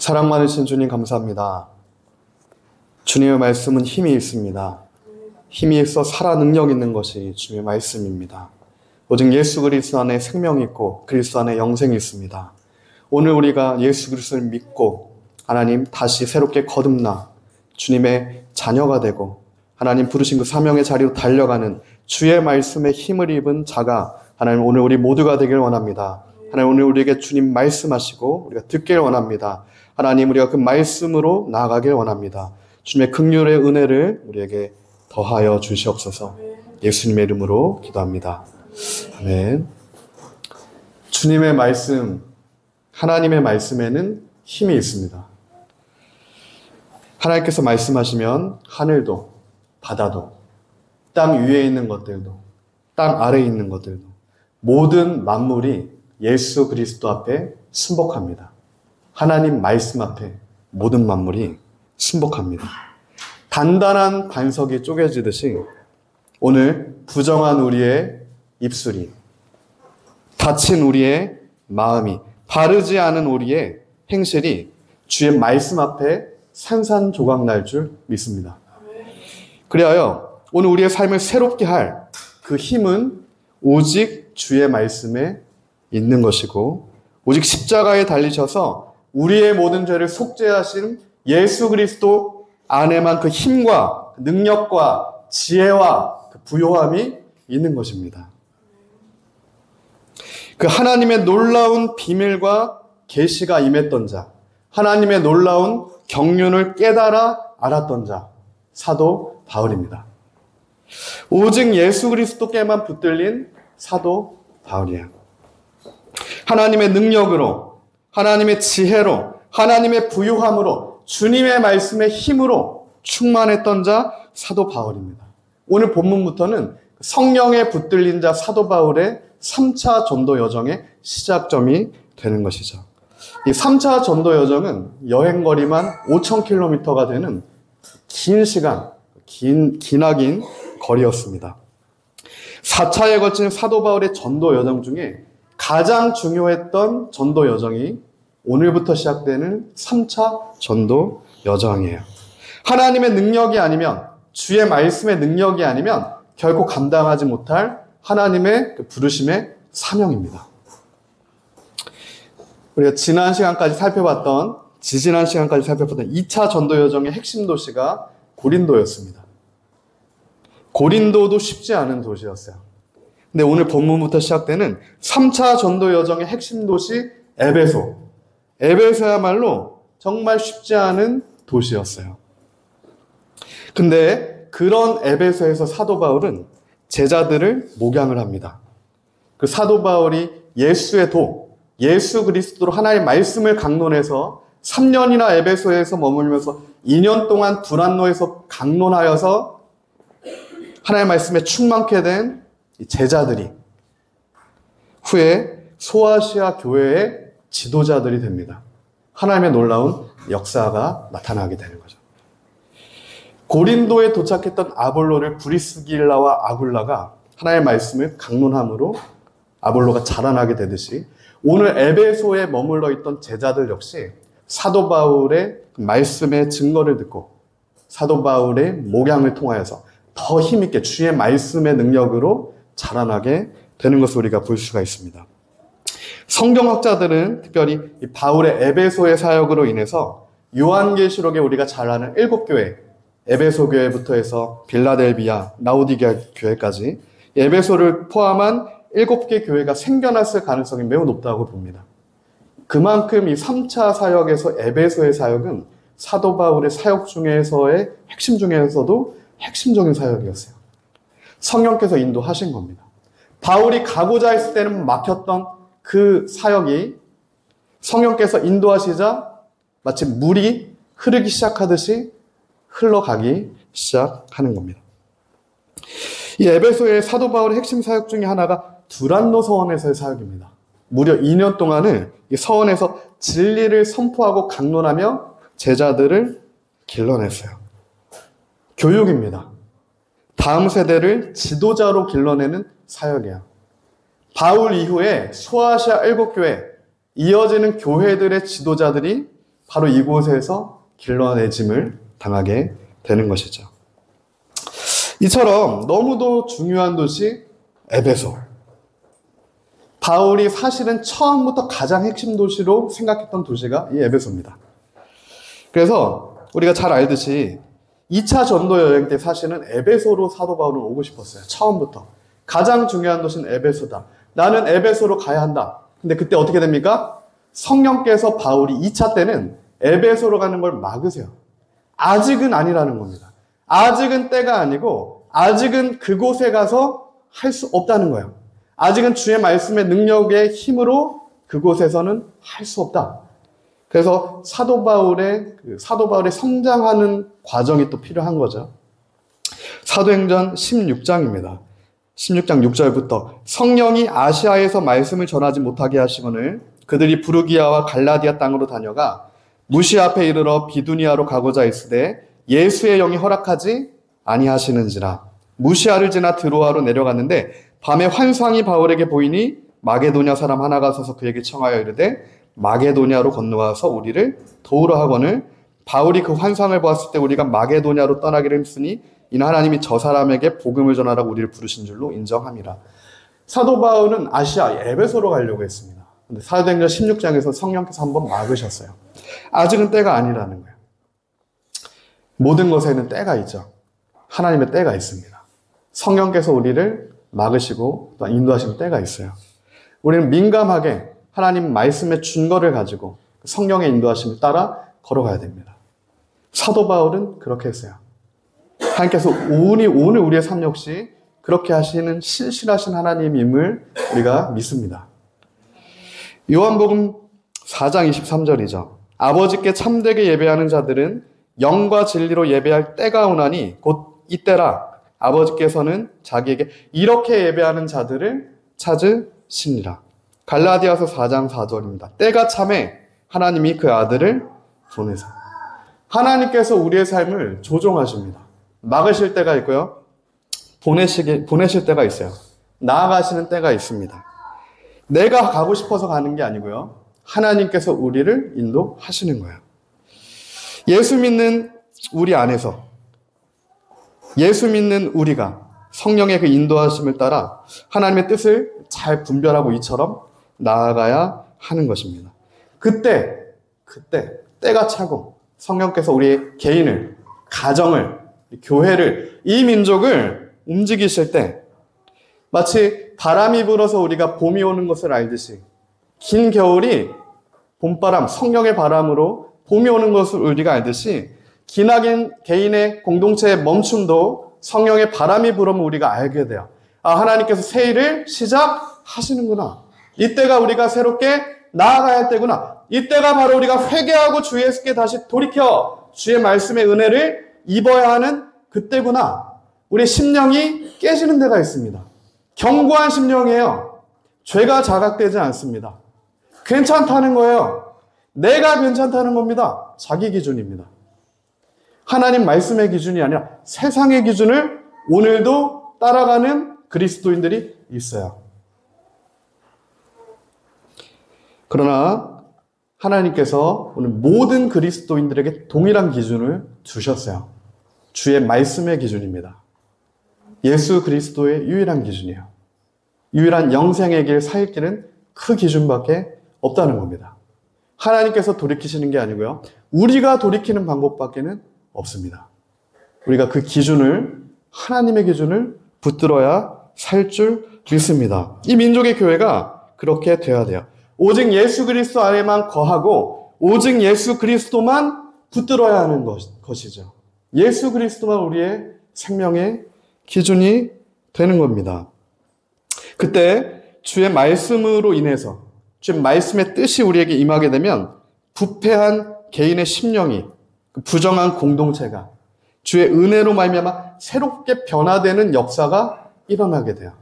사랑 많으신 주님 감사합니다. 주님의 말씀은 힘이 있습니다. 힘이 있어 살아 능력 있는 것이 주님의 말씀입니다. 오직 예수 그리스도 안에 생명이 있고 그리스도 안에 영생이 있습니다. 오늘 우리가 예수 그리스도를 믿고 하나님 다시 새롭게 거듭나 주님의 자녀가 되고 하나님 부르신 그 사명의 자리로 달려가는 주의 말씀에 힘을 입은 자가 하나님 오늘 우리 모두가 되길 원합니다. 하나님 오늘 우리에게 주님 말씀하시고 우리가 듣길 원합니다. 하나님 우리가 그 말씀으로 나아가길 원합니다. 주님의 긍휼의 은혜를 우리에게 더하여 주시옵소서. 예수님의 이름으로 기도합니다. 아멘. 주님의 말씀, 하나님의 말씀에는 힘이 있습니다. 하나님께서 말씀하시면 하늘도, 바다도, 땅 위에 있는 것들도, 땅 아래에 있는 것들도 모든 만물이 예수 그리스도 앞에 순복합니다. 하나님 말씀 앞에 모든 만물이 순복합니다. 단단한 반석이 쪼개지듯이 오늘 부정한 우리의 입술이, 다친 우리의 마음이, 바르지 않은 우리의 행실이 주의 말씀 앞에 산산조각 날 줄 믿습니다. 그리하여 오늘 우리의 삶을 새롭게 할 그 힘은 오직 주의 말씀에 있는 것이고 오직 십자가에 달리셔서 우리의 모든 죄를 속죄하신 예수 그리스도 안에만 그 힘과 능력과 지혜와 그 부요함이 있는 것입니다. 그 하나님의 놀라운 비밀과 계시가 임했던 자, 하나님의 놀라운 경륜을 깨달아 알았던 자, 사도 바울입니다. 오직 예수 그리스도께만 붙들린 사도 바울이에요. 하나님의 능력으로, 하나님의 지혜로, 하나님의 부유함으로, 주님의 말씀의 힘으로 충만했던 자 사도 바울입니다. 오늘 본문부터는 성령에 붙들린 자 사도 바울의 3차 전도 여정의 시작점이 되는 것이죠. 이 3차 전도 여정은 여행거리만 5,000km가 되는 긴 시간, 기나긴 거리였습니다. 4차에 걸친 사도 바울의 전도 여정 중에 가장 중요했던 전도 여정이 오늘부터 시작되는 3차 전도 여정이에요. 하나님의 능력이 아니면, 주의 말씀의 능력이 아니면 결코 감당하지 못할 하나님의 그 부르심의 사명입니다. 우리가 지지난 시간까지 살펴봤던 2차 전도 여정의 핵심 도시가 고린도였습니다. 고린도도 쉽지 않은 도시였어요. 근데 오늘 본문부터 시작되는 3차 전도 여정의 핵심 도시 에베소. 에베소야말로 정말 쉽지 않은 도시였어요. 근데 그런 에베소에서 사도 바울은 제자들을 목양을 합니다. 그 사도 바울이 예수의 도, 예수 그리스도로 하나님의 말씀을 강론해서 3년이나 에베소에서 머물면서 2년 동안 두란노에서 강론하여서 하나님의 말씀에 충만케 된 제자들이 후에 소아시아 교회의 지도자들이 됩니다. 하나님의 놀라운 역사가 나타나게 되는 거죠. 고린도에 도착했던 아볼로를 브리스길라와 아굴라가 하나님의 말씀을 강론함으로 아볼로가 자라나게 되듯이 오늘 에베소에 머물러 있던 제자들 역시 사도 바울의 말씀의 증거를 듣고 사도 바울의 목양을 통하여서 더 힘있게 주의 말씀의 능력으로 자라나게 되는 것을 우리가 볼 수가 있습니다. 성경학자들은 특별히 이 바울의 에베소의 사역으로 인해서 요한계시록에 우리가 잘 아는 7교회, 에베소 교회부터 해서 빌라델비아, 라오디게아 교회까지 에베소를 포함한 7개 교회가 생겨났을 가능성이 매우 높다고 봅니다. 그만큼 이 3차 사역에서 에베소의 사역은 사도 바울의 사역 중에서의 핵심 중에서도 핵심적인 사역이었어요. 성령께서 인도하신 겁니다. 바울이 가고자 했을 때는 막혔던 그 사역이 성령께서 인도하시자 마치 물이 흐르기 시작하듯이 흘러가기 시작하는 겁니다. 이 에베소의 사도 바울의 핵심 사역 중에 하나가 두란노 서원에서의 사역입니다. 무려 2년 동안을 이 서원에서 진리를 선포하고 강론하며 제자들을 길러냈어요. 교육입니다. 다음 세대를 지도자로 길러내는 사역이에요. 바울 이후에 소아시아 7교회, 이어지는 교회들의 지도자들이 바로 이곳에서 길러내짐을 당하게 되는 것이죠. 이처럼 너무도 중요한 도시 에베소. 바울이 사실은 처음부터 가장 핵심 도시로 생각했던 도시가 이 에베소입니다. 그래서 우리가 잘 알듯이 2차 전도 여행 때 사실은 에베소로 사도 바울은 오고 싶었어요. 처음부터. 가장 중요한 도시는 에베소다. 나는 에베소로 가야 한다. 근데 그때 어떻게 됩니까? 성령께서 바울이 2차 때는 에베소로 가는 걸 막으세요. 아직은 아니라는 겁니다. 아직은 때가 아니고 아직은 그곳에 가서 할 수 없다는 거예요. 아직은 주의 말씀의 능력의 힘으로 그곳에서는 할 수 없다. 그래서 사도 바울의 성장하는 과정이 또 필요한 거죠. 사도행전 16장입니다. 16장 6절부터 성령이 아시아에서 말씀을 전하지 못하게 하시거늘 그들이 부르기아와 갈라디아 땅으로 다녀가 무시아 앞에 이르러 비두니아로 가고자 했으되 예수의 영이 허락하지 아니하시는지라. 무시아를 지나 드로아로 내려갔는데 밤에 환상이 바울에게 보이니 마게도냐 사람 하나가 서서 그에게 청하여 이르되 마게도냐로 건너와서 우리를 도우러 하거늘 바울이 그 환상을 보았을 때 우리가 마게도냐로 떠나기를 힘쓰니 이는 하나님이 저 사람에게 복음을 전하라고 우리를 부르신 줄로 인정함이라. 사도 바울은 아시아 에베소로 가려고 했습니다. 근데 사도행전 16장에서 성령께서 한번 막으셨어요. 아직은 때가 아니라는 거예요. 모든 것에는 때가 있죠. 하나님의 때가 있습니다. 성령께서 우리를 막으시고 또 인도하시는 때가 있어요. 우리는 민감하게 하나님 말씀의 준거를 가지고 성령의 인도하심을 따라 걸어가야 됩니다. 사도 바울은 그렇게 했어요. 하나님께서 오늘 우리의 삶 역시 그렇게 하시는 신실하신 하나님임을 우리가 믿습니다. 요한복음 4장 23절이죠. 아버지께 참되게 예배하는 자들은 영과 진리로 예배할 때가 오나니 곧 이때라. 아버지께서는 자기에게 이렇게 예배하는 자들을 찾으시니라. 갈라디아서 4장 4절입니다. 때가 참에 하나님이 그 아들을 보내사. 하나님께서 우리의 삶을 조종하십니다. 막으실 때가 있고요. 보내실 때가 있어요. 나아가시는 때가 있습니다. 내가 가고 싶어서 가는 게 아니고요. 하나님께서 우리를 인도하시는 거예요. 예수 믿는 우리 안에서 예수 믿는 우리가 성령의 그 인도하심을 따라 하나님의 뜻을 잘 분별하고 이처럼 나아가야 하는 것입니다. 그때 때가 차고 성령께서 우리의 개인을, 가정을, 교회를, 이 민족을 움직이실 때 마치 바람이 불어서 우리가 봄이 오는 것을 알듯이 긴 겨울이 봄바람, 성령의 바람으로 봄이 오는 것을 우리가 알듯이 기나긴 개인의 공동체의 멈춤도 성령의 바람이 불으면 우리가 알게 돼요. 아, 하나님께서 새 일을 시작하시는구나. 이때가 우리가 새롭게 나아가야 할 때구나. 이때가 바로 우리가 회개하고 주 예수께 다시 돌이켜 주의 말씀의 은혜를 입어야 하는 그때구나. 우리 심령이 깨지는 데가 있습니다. 견고한 심령이에요. 죄가 자각되지 않습니다. 괜찮다는 거예요. 내가 괜찮다는 겁니다. 자기 기준입니다. 하나님 말씀의 기준이 아니라 세상의 기준을 오늘도 따라가는 그리스도인들이 있어요. 그러나 하나님께서 오늘 모든 그리스도인들에게 동일한 기준을 주셨어요. 주의 말씀의 기준입니다. 예수 그리스도의 유일한 기준이에요. 유일한 영생의 길, 살 길은 그 기준밖에 없다는 겁니다. 하나님께서 돌이키시는 게 아니고요. 우리가 돌이키는 방법밖에는 없습니다. 우리가 그 기준을, 하나님의 기준을 붙들어야 살 줄 믿습니다. 이 민족의 교회가 그렇게 돼야 돼요. 오직 예수 그리스도 안에만 거하고 오직 예수 그리스도만 붙들어야 하는 것이죠. 예수 그리스도만 우리의 생명의 기준이 되는 겁니다. 그때 주의 말씀으로 인해서 주의 말씀의 뜻이 우리에게 임하게 되면 부패한 개인의 심령이 부정한 공동체가 주의 은혜로 말미암아 새롭게 변화되는 역사가 일어나게 돼요.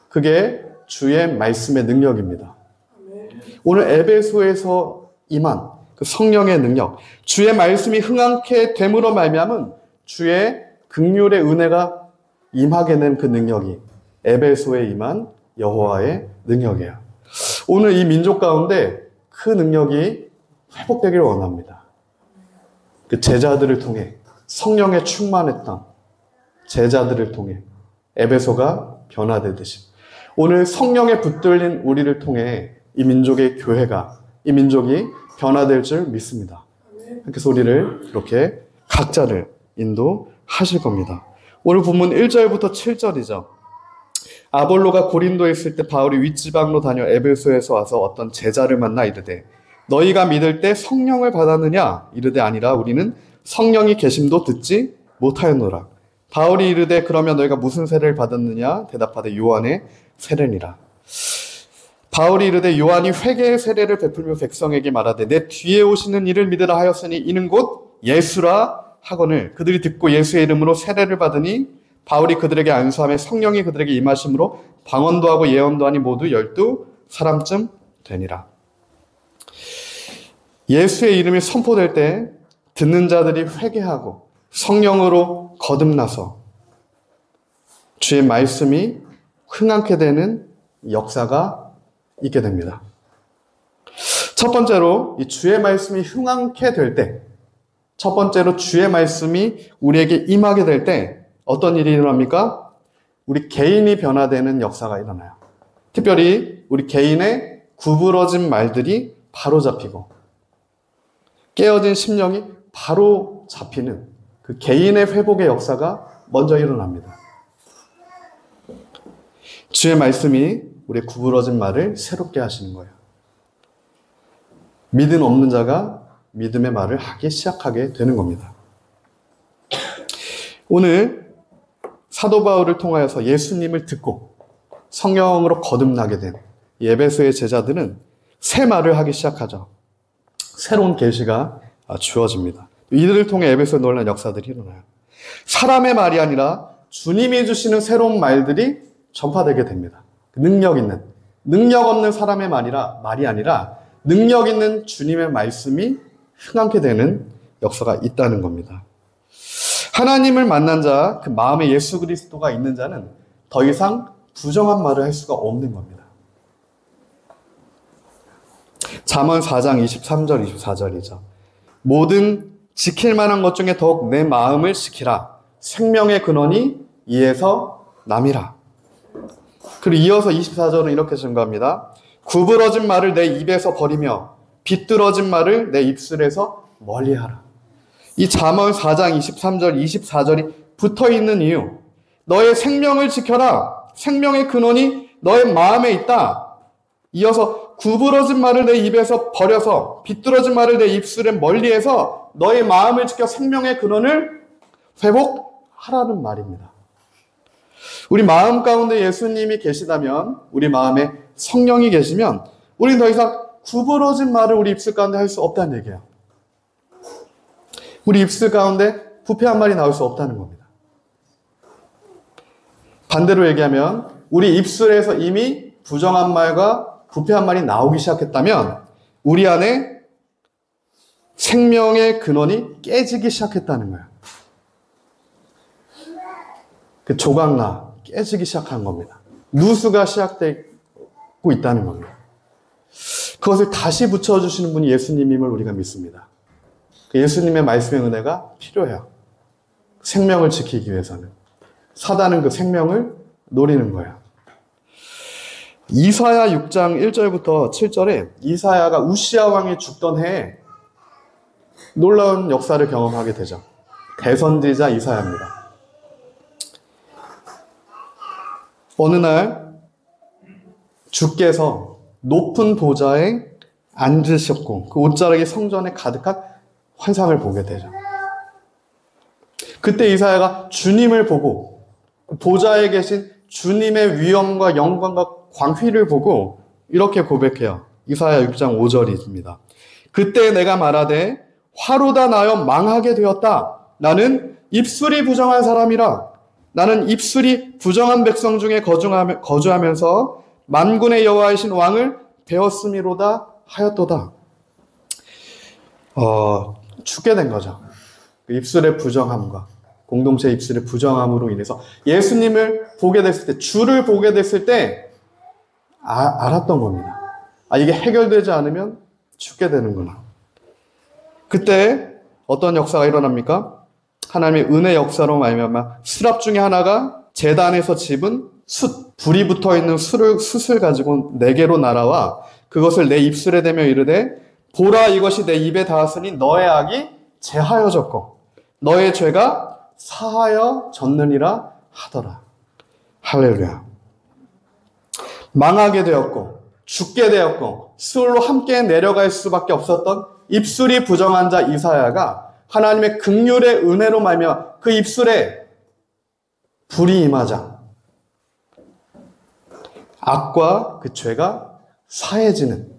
그게 주의 말씀의 능력입니다. 오늘 에베소에서 임한 그 성령의 능력, 주의 말씀이 흥황케 됨으로 말미암은 주의 긍휼의 은혜가 임하게 된 그 능력이 에베소에 임한 여호와의 능력이에요. 오늘 이 민족 가운데 그 능력이 회복되기를 원합니다. 그 제자들을 통해 성령에 충만했던 제자들을 통해 에베소가 변화되듯이 오늘 성령에 붙들린 우리를 통해 이 민족의 교회가, 이 민족이 변화될 줄 믿습니다. 그래서 우리를 이렇게 각자를 인도하실 겁니다. 오늘 본문 1절부터 7절이죠. 아볼로가 고린도에 있을 때 바울이 윗지방으로 다녀 에베소에서 와서 어떤 제자를 만나 이르되 너희가 믿을 때 성령을 받았느냐? 이르되 아니라 우리는 성령이 계심도 듣지 못하였노라. 바울이 이르되 그러면 너희가 무슨 세례를 받았느냐? 대답하되 요한의 세례니라. 바울이 이르되 요한이 회개의 세례를 베풀며 백성에게 말하되 내 뒤에 오시는 이를 믿으라 하였으니 이는 곧 예수라 하거늘 그들이 듣고 예수의 이름으로 세례를 받으니 바울이 그들에게 안수하며 성령이 그들에게 임하심으로 방언도 하고 예언도 하니 모두 12사람쯤 되니라. 예수의 이름이 선포될 때 듣는 자들이 회개하고 성령으로 거듭나서 주의 말씀이 흥하게 되는 역사가 있게 됩니다. 첫 번째로 이 주의 말씀이 흥하게 될 때, 첫 번째로 주의 말씀이 우리에게 임하게 될 때 어떤 일이 일어납니까? 우리 개인이 변화되는 역사가 일어나요. 특별히 우리 개인의 구부러진 말들이 바로잡히고 깨어진 심령이 바로 잡히는 그 개인의 회복의 역사가 먼저 일어납니다. 주의 말씀이 우리의 구부러진 말을 새롭게 하시는 거예요. 믿음 없는 자가 믿음의 말을 하기 시작하게 되는 겁니다. 오늘 사도 바울을 통하여서 예수님을 듣고 성령으로 거듭나게 된 에베소의 제자들은 새 말을 하기 시작하죠. 새로운 계시가 주어집니다. 이들을 통해 에베소에 놀라운 역사들이 일어나요. 사람의 말이 아니라 주님이 주시는 새로운 말들이 전파되게 됩니다. 능력 있는, 능력 없는 사람의 말이 아니라 능력 있는 주님의 말씀이 흥하게 되는 역사가 있다는 겁니다. 하나님을 만난 자, 그 마음에 예수 그리스도가 있는 자는 더 이상 부정한 말을 할 수가 없는 겁니다. 잠언 4장 23절 24절이죠. 모든 지킬 만한 것 중에 더욱 내 마음을 지키라. 생명의 근원이 이에서 남이라. 그리고 이어서 24절은 이렇게 증거합니다. 구부러진 말을 내 입에서 버리며 비뚤어진 말을 내 입술에서 멀리하라. 이 잠언 4장 23절 24절이 붙어있는 이유, 너의 생명을 지켜라. 생명의 근원이 너의 마음에 있다. 이어서 구부러진 말을 내 입에서 버려서 비뚤어진 말을 내 입술에 멀리해서 너의 마음을 지켜 생명의 근원을 회복하라는 말입니다. 우리 마음 가운데 예수님이 계시다면, 우리 마음에 성령이 계시면 우리는 더 이상 구부러진 말을 우리 입술 가운데 할 수 없다는 얘기예요. 우리 입술 가운데 부패한 말이 나올 수 없다는 겁니다. 반대로 얘기하면 우리 입술에서 이미 부정한 말과 부패한 말이 나오기 시작했다면 우리 안에 생명의 근원이 깨지기 시작했다는 거예요. 그 조각나 깨지기 시작한 겁니다. 누수가 시작되고 있다는 겁니다. 그것을 다시 붙여주시는 분이 예수님임을 우리가 믿습니다. 예수님의 말씀의 은혜가 필요해요. 생명을 지키기 위해서는. 사단은 그 생명을 노리는 거예요. 이사야 6장 1절부터 7절에 이사야가 우시아 왕이 죽던 해에 놀라운 역사를 경험하게 되죠. 대선지자 이사야입니다. 어느 날 주께서 높은 보좌에 앉으셨고 그 옷자락이 성전에 가득한 환상을 보게 되죠. 그때 이사야가 주님을 보고 보좌에 계신 주님의 위엄과 영광과 광휘를 보고 이렇게 고백해요. 이사야 6장 5절입니다. 그때 내가 말하되 화로다 나여 망하게 되었다. 나는 입술이 부정한 사람이라. 나는 입술이 부정한 백성 중에 거주하면서 만군의 여호와이신 왕을 배웠음이로다 하였도다. 죽게 된 거죠. 그 입술의 부정함과 공동체 입술의 부정함으로 인해서 예수님을 보게 됐을 때, 주를 보게 됐을 때 알았던 겁니다. 이게 해결되지 않으면 죽게 되는구나. 그때 어떤 역사가 일어납니까? 하나님의 은혜 역사로 말미암아 수랍 중에 하나가 제단에서 집은 숯, 불이 붙어있는 숯을 가지고 내게로 날아와 그것을 내 입술에 대며 이르되 보라 이것이 내 입에 닿았으니 너의 악이 제하여졌고 너의 죄가 사하여졌느니라 하더라. 할렐루야. 망하게 되었고 죽게 되었고 수월로 함께 내려갈 수밖에 없었던 입술이 부정한 자 이사야가 하나님의 긍휼의 은혜로 말미암아 그 입술에 불이 임하자 악과 그 죄가 사해지는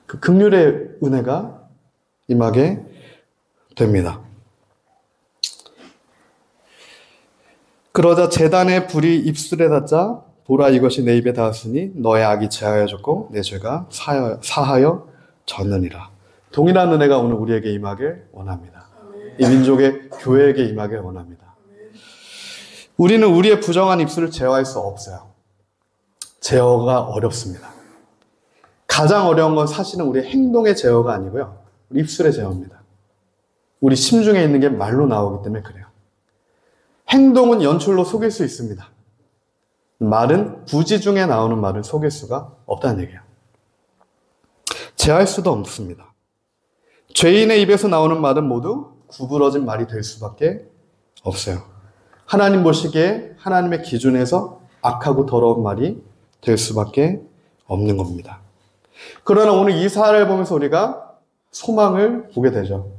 그 긍휼의 은혜가 임하게 됩니다. 그러자 제단의 불이 입술에 닿자 보라 이것이 내 입에 닿았으니 너의 악이 제하여졌고 내 죄가 사하여졌느니라. 동일한 은혜가 오늘 우리에게 임하길 원합니다. 이 민족의 교회에게 임하길 원합니다. 우리는 우리의 부정한 입술을 제어할 수 없어요. 제어가 어렵습니다. 가장 어려운 건 사실은 우리 행동의 제어가 아니고요. 우리 입술의 제어입니다. 우리 심중에 있는 게 말로 나오기 때문에 그래요. 행동은 연출로 속일 수 있습니다. 말은 부지 중에 나오는 말을 속일 수가 없다는 얘기예요. 제할 수도 없습니다. 죄인의 입에서 나오는 말은 모두 구부러진 말이 될 수밖에 없어요. 하나님 보시기에 하나님의 기준에서 악하고 더러운 말이 될 수밖에 없는 겁니다. 그러나 오늘 이사야를 보면서 우리가 소망을 보게 되죠.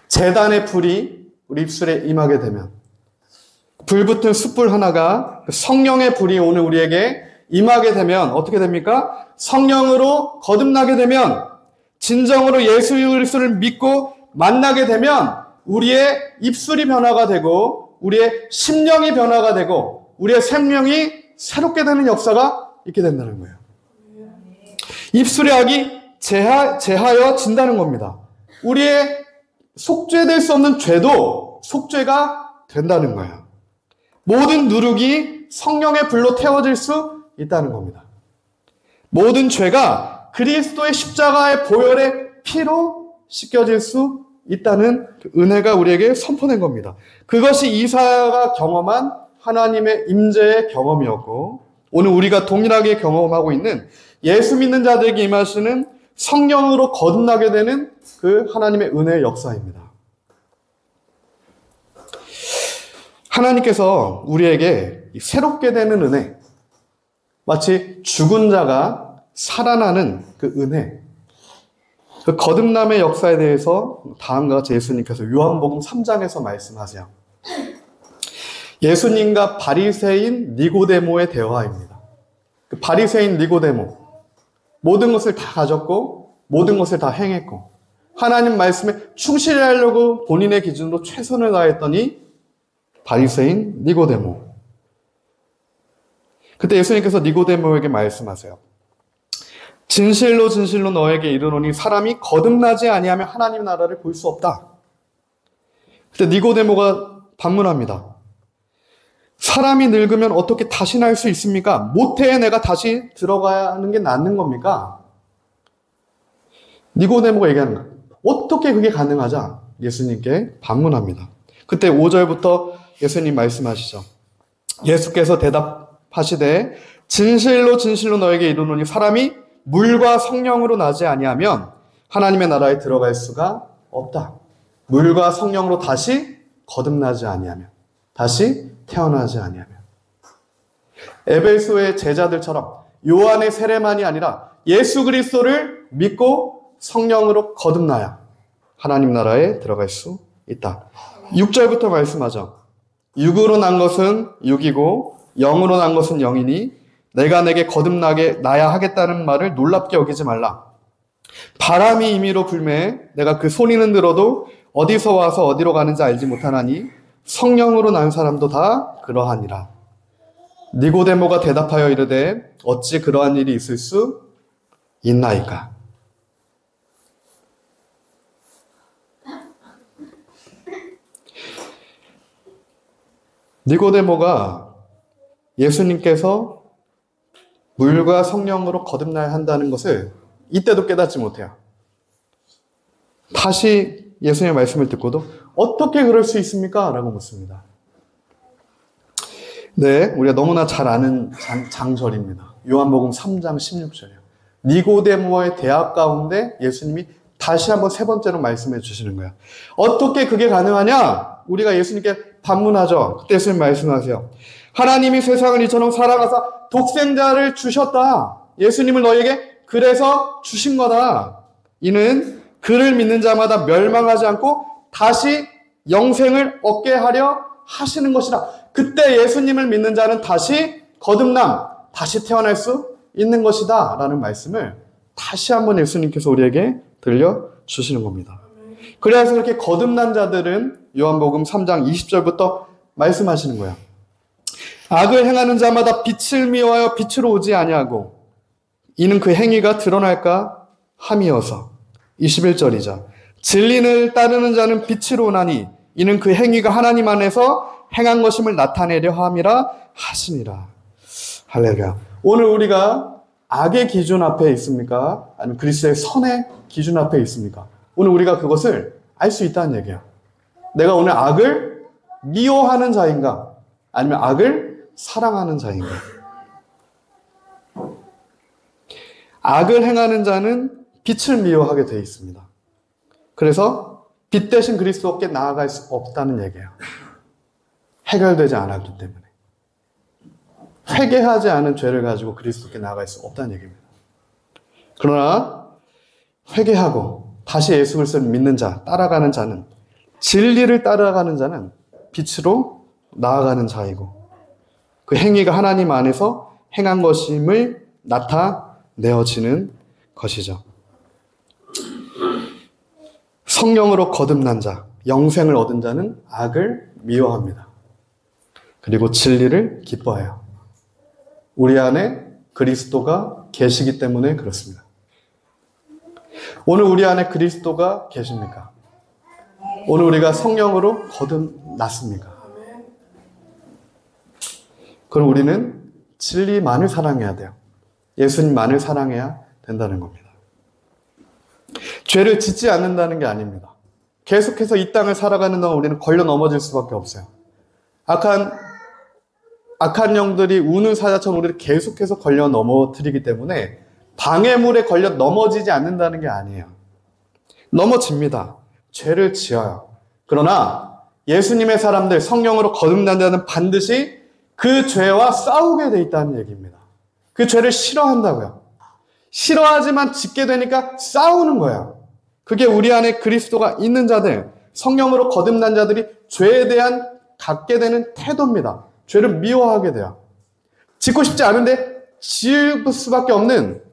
제단의 불이 우리 입술에 임하게 되면 불붙은 숯불 하나가 성령의 불이 오늘 우리에게 임하게 되면 어떻게 됩니까? 성령으로 거듭나게 되면 진정으로 예수 그리스도를 믿고 만나게 되면 우리의 입술이 변화가 되고 우리의 심령이 변화가 되고 우리의 생명이 새롭게 되는 역사가 있게 된다는 거예요. 입술의 악이 제하여진다는 겁니다. 우리의 속죄될 수 없는 죄도 속죄가 된다는 거예요. 모든 누룩이 성령의 불로 태워질 수 있다는 겁니다. 모든 죄가 그리스도의 십자가의 보혈의 피로 씻겨질 수 있다는 그 은혜가 우리에게 선포된 겁니다. 그것이 이사야가 경험한 하나님의 임재의 경험이었고 오늘 우리가 동일하게 경험하고 있는 예수 믿는 자들에게 임하시는 성령으로 거듭나게 되는 그 하나님의 은혜의 역사입니다. 하나님께서 우리에게 새롭게 되는 은혜, 마치 죽은 자가 살아나는 그 은혜, 그 거듭남의 역사에 대해서 다음과 같이 예수님께서 요한복음 3장에서 말씀하세요. 예수님과 바리새인 니고데모의 대화입니다. 그 바리새인 니고데모, 모든 것을 다 가졌고 모든 것을 다 행했고 하나님 말씀에 충실하려고 본인의 기준으로 최선을 다했더니 바리새인 니고데모. 그때 예수님께서 니고데모에게 말씀하세요. 진실로 진실로 너에게 이르노니 사람이 거듭나지 아니하면 하나님 나라를 볼 수 없다. 그때 니고데모가 반문합니다. 사람이 늙으면 어떻게 다시 날 수 있습니까? 모태에 내가 다시 들어가야 하는 게 낫는 겁니까? 니고데모가 얘기하는 거예요. 어떻게 그게 가능하자? 예수님께 반문합니다. 그때 5절부터 예수님 말씀하시죠. 예수께서 대답하시되 진실로 진실로 너에게 이르노니 사람이 물과 성령으로 나지 아니하면 하나님의 나라에 들어갈 수가 없다. 물과 성령으로 다시 거듭나지 아니하면, 다시 태어나지 아니하면. 에베소의 제자들처럼 요한의 세례만이 아니라 예수 그리스도를 믿고 성령으로 거듭나야 하나님 나라에 들어갈 수 있다. 6절부터 말씀하죠. 육으로 난 것은 육이고 영으로 난 것은 영이니 내가 내게 거듭나게 나야 하겠다는 말을 놀랍게 여기지 말라. 바람이 임의로 불매 내가 그 소리는 들어도 어디서 와서 어디로 가는지 알지 못하나니 성령으로 난 사람도 다 그러하니라. 니고데모가 대답하여 이르되 어찌 그러한 일이 있을 수 있나이까. 니고데모가 예수님께서 물과 성령으로 거듭나야 한다는 것을 이때도 깨닫지 못해요. 다시 예수님의 말씀을 듣고도 어떻게 그럴 수 있습니까? 라고 묻습니다. 네, 우리가 너무나 잘 아는 장절입니다. 요한복음 3장 16절이요. 니고데모의 대화 가운데 예수님이 다시 한번 세 번째로 말씀해 주시는 거예요. 어떻게 그게 가능하냐? 우리가 예수님께 반문하죠. 그때 예수님 말씀하세요. 하나님이 세상을 이처럼 사랑하사 독생자를 주셨다. 예수님을 너에게 그래서 주신 거다. 이는 그를 믿는 자마다 멸망하지 않고 다시 영생을 얻게 하려 하시는 것이다. 그때 예수님을 믿는 자는 다시 거듭남, 다시 태어날 수 있는 것이다. 라는 말씀을 다시 한번 예수님께서 우리에게 들려주시는 겁니다. 그래서 그렇게 거듭난 자들은 요한복음 3장 20절부터 말씀하시는 거예요. 악을 행하는 자마다 빛을 미워하여 빛으로 오지 아니하고 이는 그 행위가 드러날까 함이어서 21절이자 진리를 따르는 자는 빛으로 오나니 이는 그 행위가 하나님 안에서 행한 것임을 나타내려 함이라 하시니라. 할렐루야. 오늘 우리가 악의 기준 앞에 있습니까? 아니면 그리스도의 선의 기준 앞에 있습니까? 오늘 우리가 그것을 알 수 있다는 얘기야. 내가 오늘 악을 미워하는 자인가? 아니면 악을 사랑하는 자인가? 악을 행하는 자는 빛을 미워하게 되어 있습니다. 그래서 빛 대신 그리스도께 나아갈 수 없다는 얘기예요. 해결되지 않았기 때문에. 회개하지 않은 죄를 가지고 그리스도께 나아갈 수 없다는 얘기입니다. 그러나 회개하고 다시 예수 그리스도를 믿는 자, 따라가는 자는, 진리를 따라가는 자는 빛으로 나아가는 자이고 그 행위가 하나님 안에서 행한 것임을 나타내어지는 것이죠. 성령으로 거듭난 자, 영생을 얻은 자는 악을 미워합니다. 그리고 진리를 기뻐해요. 우리 안에 그리스도가 계시기 때문에 그렇습니다. 오늘 우리 안에 그리스도가 계십니까? 오늘 우리가 성령으로 거듭났습니까? 그럼 우리는 진리만을 사랑해야 돼요. 예수님만을 사랑해야 된다는 겁니다. 죄를 짓지 않는다는 게 아닙니다. 계속해서 이 땅을 살아가는 동안 우리는 걸려 넘어질 수밖에 없어요. 악한 영들이 우는 사자처럼 우리를 계속해서 걸려 넘어뜨리기 때문에 방해물에 걸려 넘어지지 않는다는 게 아니에요. 넘어집니다. 죄를 지어요. 그러나 예수님의 사람들, 성령으로 거듭난 자는 반드시 그 죄와 싸우게 돼 있다는 얘기입니다. 그 죄를 싫어한다고요. 싫어하지만 짓게 되니까 싸우는 거예요. 그게 우리 안에 그리스도가 있는 자들, 성령으로 거듭난 자들이 죄에 대한 갖게 되는 태도입니다. 죄를 미워하게 돼요. 짓고 싶지 않은데 지을 수밖에 없는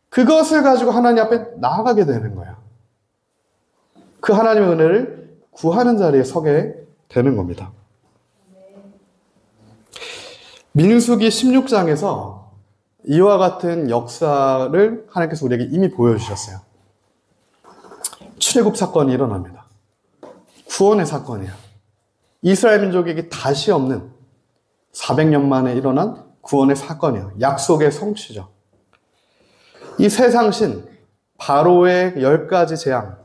그것을 가지고 하나님 앞에 나아가게 되는 거예요. 그 하나님의 은혜를 구하는 자리에 서게 되는 겁니다. 민수기 16장에서 이와 같은 역사를 하나님께서 우리에게 이미 보여주셨어요. 출애굽 사건이 일어납니다. 구원의 사건이에요. 이스라엘 민족에게 다시 없는 400년 만에 일어난 구원의 사건이에요. 약속의 성취죠. 이 세상신, 바로의 10가지 재앙,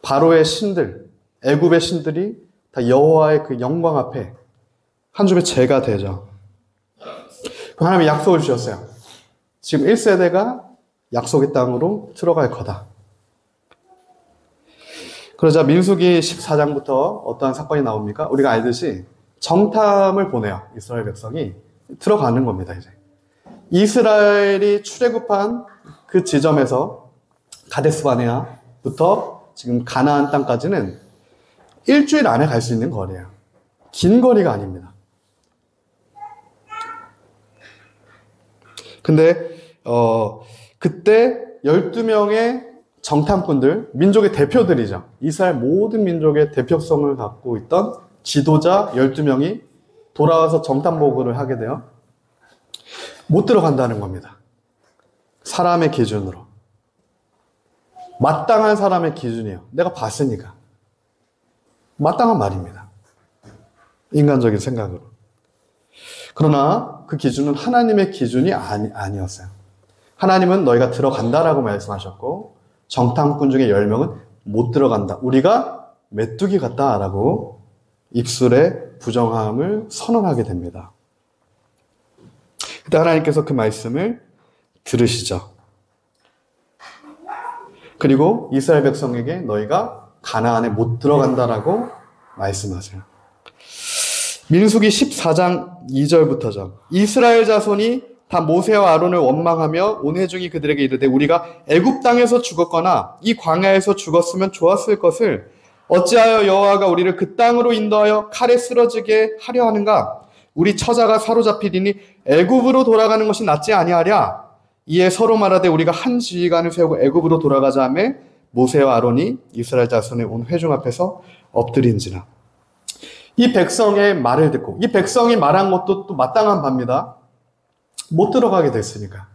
바로의 신들, 애굽의 신들이 다 여호와의 그 영광 앞에 한 줌의 재가 되죠. 하나님이 약속을 주셨어요. 지금 1세대가 약속의 땅으로 들어갈 거다. 그러자 민수기 14장부터 어떠한 사건이 나옵니까? 우리가 알듯이 정탐을 보내요. 이스라엘 백성이 들어가는 겁니다. 이제 이스라엘이 출애굽한 그 지점에서 가데스바네아부터 지금 가나안 땅까지는 일주일 안에 갈 수 있는 거리예요. 긴 거리가 아닙니다. 근데 그때 12명의 정탐꾼들, 민족의 대표들이죠. 이스라엘 모든 민족의 대표성을 갖고 있던 지도자 12명이 돌아와서 정탐 보고를 하게 돼요. 못 들어간다는 겁니다. 사람의 기준으로. 마땅한 사람의 기준이에요. 내가 봤으니까. 마땅한 말입니다. 인간적인 생각으로. 그러나 그 기준은 하나님의 기준이 아니었어요. 하나님은 너희가 들어간다라고 말씀하셨고 정탐꾼 중에 10명은 못 들어간다. 우리가 메뚜기 같다라고 입술의 부정함을 선언하게 됩니다. 그때 하나님께서 그 말씀을 들으시죠. 그리고 이스라엘 백성에게 너희가 가나안에 못 들어간다라고 말씀하세요. 민수기 14장 2절부터죠. 이스라엘 자손이 다 모세와 아론을 원망하며 온 회중이 그들에게 이르되 우리가 애굽 땅에서 죽었거나 이 광야에서 죽었으면 좋았을 것을 어찌하여 여호와가 우리를 그 땅으로 인도하여 칼에 쓰러지게 하려 하는가? 우리 처자가 사로잡히리니 애굽으로 돌아가는 것이 낫지 아니하랴? 이에 서로 말하되 우리가 한 지휘관을 세우고 애굽으로 돌아가자 하매 모세와 아론이 이스라엘 자손의 온 회중 앞에서 엎드린지라. 이 백성의 말을 듣고 이 백성이 말한 것도 또 마땅한 바입니다. 못 들어가게 됐으니까.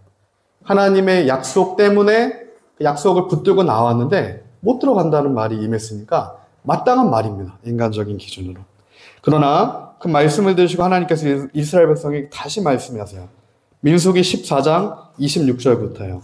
하나님의 약속 때문에 그 약속을 붙들고 나왔는데 못 들어간다는 말이 임했으니까 마땅한 말입니다. 인간적인 기준으로. 그러나 그 말씀을 들으시고 하나님께서 이스라엘 백성에게 다시 말씀하세요. 민수기 14장 26절부터요.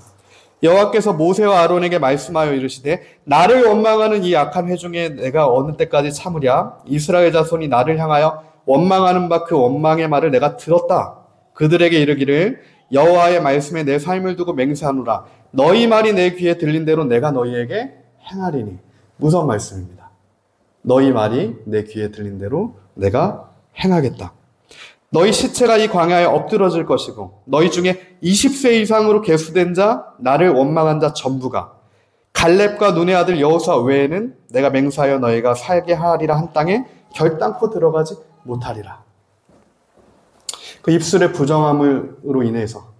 여호와께서 모세와 아론에게 말씀하여 이르시되 나를 원망하는 이 악한 회중에 내가 어느 때까지 참으랴? 이스라엘 자손이 나를 향하여 원망하는 바 그 원망의 말을 내가 들었다. 그들에게 이르기를 여호와의 말씀에 내 삶을 두고 맹세하노라. 너희 말이 내 귀에 들린 대로 내가 너희에게 행하리니. 무서운 말씀입니다. 너희 말이 내 귀에 들린 대로 내가 행하겠다. 너희 시체가 이 광야에 엎드러질 것이고 너희 중에 20세 이상으로 계수된 자, 나를 원망한 자 전부가 갈렙과 눈의 아들 여호수아 외에는 내가 맹세하여 너희가 살게 하리라 한 땅에 결단코 들어가지 못하리라. 그 입술의 부정함으로 인해서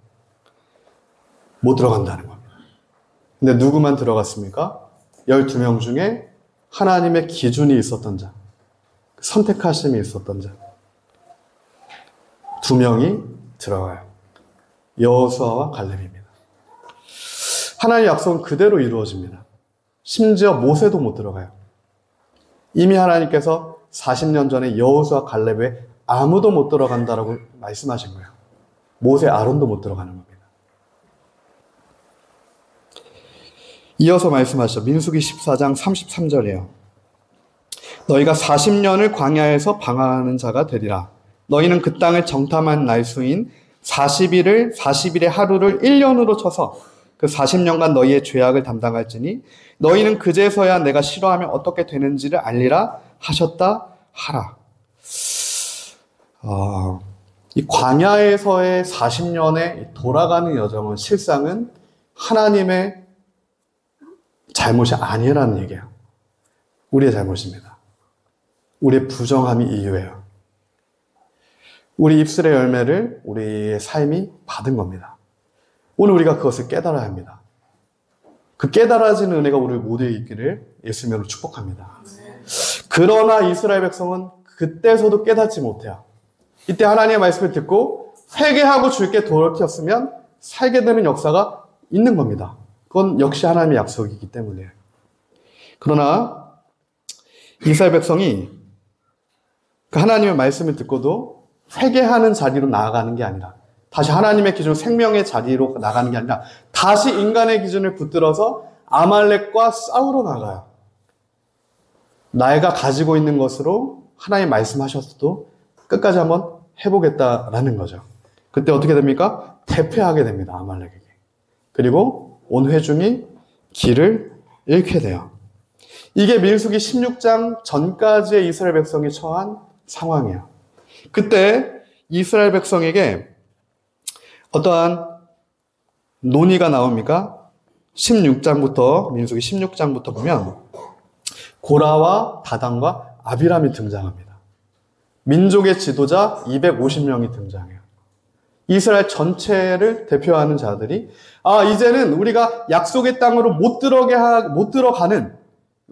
못 들어간다는 겁니다. 근데 누구만 들어갔습니까? 12명 중에 하나님의 기준이 있었던 자, 선택하심이 있었던 자 2명이 들어가요. 여호수아와 갈렙입니다. 하나님의 약속은 그대로 이루어집니다. 심지어 모세도 못 들어가요. 이미 하나님께서 40년 전에 여호수아 갈렙에 아무도 못 들어간다라고 말씀하신 거예요. 모세 아론도 못 들어가는 겁니다. 이어서 말씀하시죠. 민수기 14장 33절이에요. 너희가 40년을 광야에서 방황하는 자가 되리라. 너희는 그 땅을 정탐한 날수인 40일의 하루를 1년으로 쳐서 그 40년간 너희의 죄악을 담당할지니 너희는 그제서야 내가 싫어하면 어떻게 되는지를 알리라 하셨다 하라. 이 광야에서의 40년의 돌아가는 여정은 실상은 하나님의 잘못이 아니라는 얘기예요. 우리의 잘못입니다. 우리의 부정함이 이유예요. 우리 입술의 열매를 우리의 삶이 받은 겁니다. 오늘 우리가 그것을 깨달아야 합니다. 그 깨달아지는 은혜가 우리 모두에 있기를 예수님으로 축복합니다. 그러나 이스라엘 백성은 그때서도 깨닫지 못해요. 이때 하나님의 말씀을 듣고 회개하고 주께 돌이켰으면 살게 되는 역사가 있는 겁니다. 그건 역시 하나님의 약속이기 때문이에요. 그러나 이스라엘 백성이 그 하나님의 말씀을 듣고도 회개하는 자리로 나아가는 게 아니라 다시 하나님의 기준 생명의 자리로 나가는 게 아니라 다시 인간의 기준을 붙들어서 아말렉과 싸우러 나가요. 내가 가지고 있는 것으로 하나님 말씀하셨어도 끝까지 한번 해보겠다라는 거죠. 그때 어떻게 됩니까? 대패하게 됩니다. 아말렉에게. 그리고 온 회중이 길을 잃게 돼요. 이게 민수기 16장 전까지의 이스라엘 백성이 처한 상황이에요. 그때 이스라엘 백성에게 어떠한 논의가 나옵니까? 16장부터 민수기 16장부터 보면 고라와 다단과 아비람이 등장합니다. 민족의 지도자 250명이 등장해요. 이스라엘 전체를 대표하는 자들이 이제는 우리가 약속의 땅으로 못 들어가는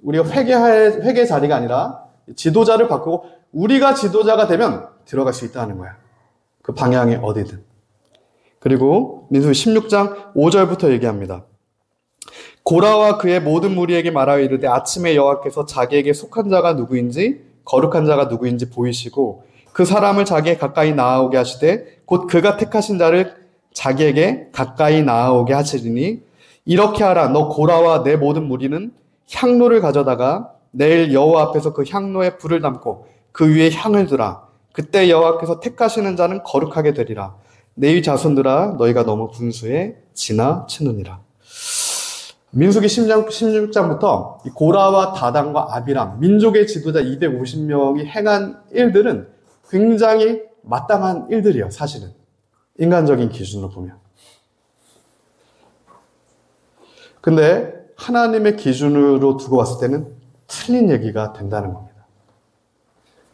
우리가 회개 자리가 아니라 지도자를 바꾸고 우리가 지도자가 되면 들어갈 수 있다는 거야. 그 방향이 어디든. 그리고 민수기 16장 5절부터 얘기합니다. 고라와 그의 모든 무리에게 말하여 이르되 아침에 여호와께서 자기에게 속한 자가 누구인지 거룩한 자가 누구인지 보이시고 그 사람을 자기에 가까이 나아오게 하시되 곧 그가 택하신 자를 자기에게 가까이 나아오게 하시리니 이렇게 하라. 너 고라와 내 모든 무리는 향로를 가져다가 내일 여호와 앞에서 그 향로에 불을 담고 그 위에 향을 두라. 그때 여호와께서 택하시는 자는 거룩하게 되리라. 내 자손들아 너희가 너무 분수에 지나치느니라. 민수기 16장부터 고라와 다단과 아비람, 민족의 지도자 250명이 행한 일들은 굉장히 마땅한 일들이에요. 사실은 인간적인 기준으로 보면. 근데 하나님의 기준으로 두고 봤을 때는 틀린 얘기가 된다는 겁니다.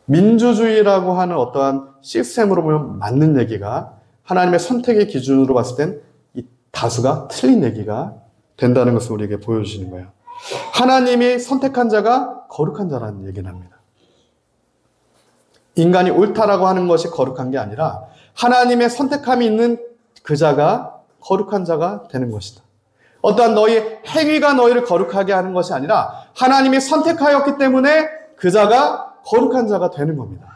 민주주의라고 하는 어떠한 시스템으로 보면 맞는 얘기가 하나님의 선택의 기준으로 봤을 땐 이 다수가 틀린 얘기가 된다는 것을 우리에게 보여주시는 거예요. 하나님이 선택한 자가 거룩한 자라는 얘기를 합니다. 인간이 옳다라고 하는 것이 거룩한 게 아니라 하나님의 선택함이 있는 그 자가 거룩한 자가 되는 것이다. 어떠한 너희의 행위가 너희를 거룩하게 하는 것이 아니라 하나님이 선택하였기 때문에 그 자가 거룩한 자가 되는 겁니다.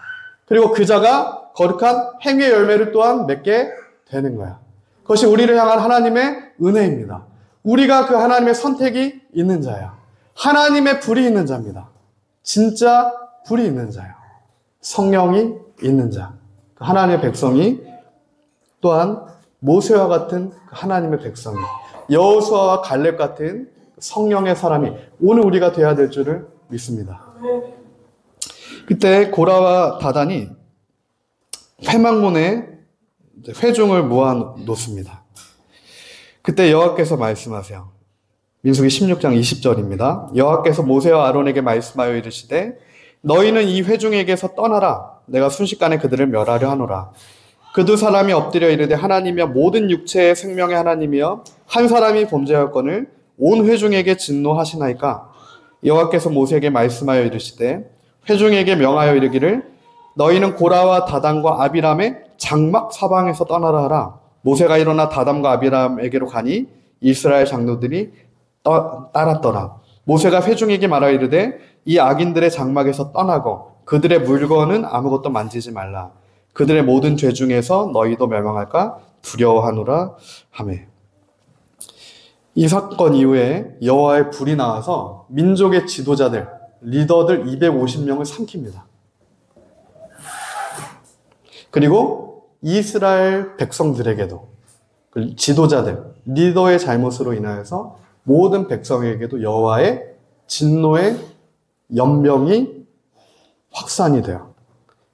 그리고 그 자가 거룩한 행위의 열매를 또한 맺게 되는 거야. 그것이 우리를 향한 하나님의 은혜입니다. 우리가 그 하나님의 선택이 있는 자야. 하나님의 불이 있는 자입니다. 진짜 불이 있는 자야. 성령이 있는 자. 하나님의 백성이 또한 모세와 같은 하나님의 백성이, 여호수아와 갈렙 같은 성령의 사람이 오늘 우리가 돼야 될 줄을 믿습니다. 그때 고라와 다단이 회막문에 회중을 모아놓습니다. 그때 여호와께서 말씀하세요. 민수기 16장 20절입니다. 여호와께서 모세와 아론에게 말씀하여 이르시되 너희는 이 회중에게서 떠나라. 내가 순식간에 그들을 멸하려 하노라. 그 두 사람이 엎드려 이르되 하나님이여 모든 육체의 생명의 하나님이여 한 사람이 범죄하였거늘 온 회중에게 진노하시나이까. 여호와께서 모세에게 말씀하여 이르시되 회중에게 명하여 이르기를 너희는 고라와 다단과 아비람의 장막 사방에서 떠나라 하라. 모세가 일어나 다단과 아비람에게로 가니 이스라엘 장로들이 따랐더라. 모세가 회중에게 말하여 이르되 이 악인들의 장막에서 떠나고 그들의 물건은 아무것도 만지지 말라. 그들의 모든 죄 중에서 너희도 멸망할까 두려워하노라 하매. 이 사건 이후에 여호와의 불이 나와서 민족의 지도자들, 리더들 250명을 삼킵니다. 그리고 이스라엘 백성들에게도, 지도자들, 리더의 잘못으로 인하여서 모든 백성에게도 여호와의 진노의 연병이 확산이 돼요.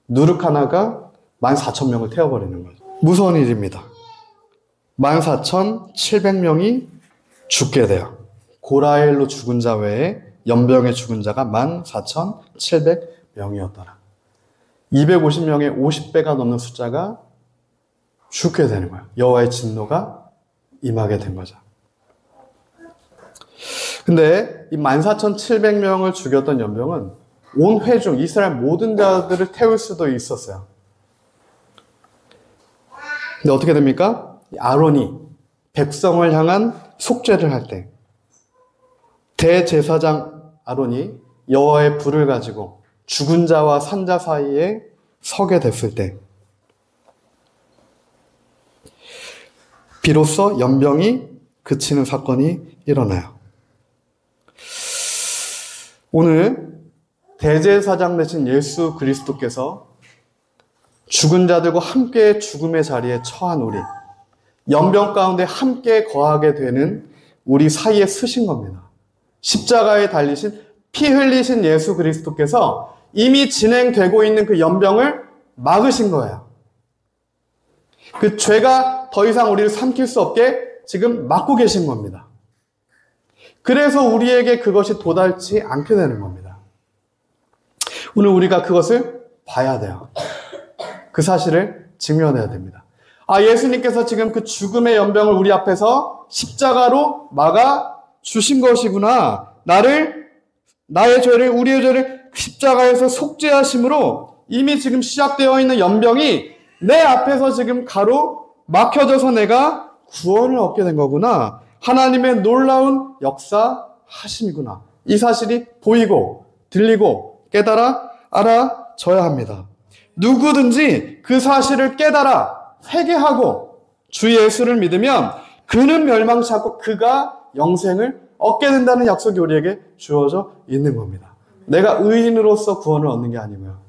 누룩 하나가 14,000명을 태워버리는 거죠. 무서운 일입니다. 14,700명이 죽게 돼요. 고라엘로 죽은 자 외에 연병에 죽은 자가 14,700명이었더라. 250명의 50배가 넘는 숫자가 죽게 되는 거예요. 여호와의 진노가 임하게 된 거죠. 근데 이 14,700명을 죽였던 연병은 온 회중, 이스라엘 모든 자들을 태울 수도 있었어요. 근데 어떻게 됩니까? 아론이 백성을 향한 속죄를 할 때 대제사장 아론이 여호와의 불을 가지고 죽은 자와 산 자 사이에 서게 됐을 때 비로소 연병이 그치는 사건이 일어나요. 오늘 대제사장 되신 예수 그리스도께서 죽은 자들과 함께 죽음의 자리에 처한 우리, 연병 가운데 함께 거하게 되는 우리 사이에 서신 겁니다. 십자가에 달리신 피 흘리신 예수 그리스도께서 이미 진행되고 있는 그 연병을 막으신 거예요. 그 죄가 더 이상 우리를 삼킬 수 없게 지금 막고 계신 겁니다. 그래서 우리에게 그것이 도달치 않게 되는 겁니다. 오늘 우리가 그것을 봐야 돼요. 그 사실을 증명해야 됩니다. 아, 예수님께서 지금 그 죽음의 연병을 우리 앞에서 십자가로 막아 주신 것이구나. 나의 죄를, 우리의 죄를 십자가에서 속죄하심으로 이미 지금 시작되어 있는 연병이 내 앞에서 지금 가로 막혀져서 내가 구원을 얻게 된 거구나. 하나님의 놀라운 역사하심이구나. 이 사실이 보이고 들리고 깨달아 알아져야 합니다. 누구든지 그 사실을 깨달아 회개하고 주 예수를 믿으면 그는 멸망치 않고 그가 영생을 얻게 된다는 약속이 우리에게 주어져 있는 겁니다. 내가 의인으로서 구원을 얻는 게 아니고요.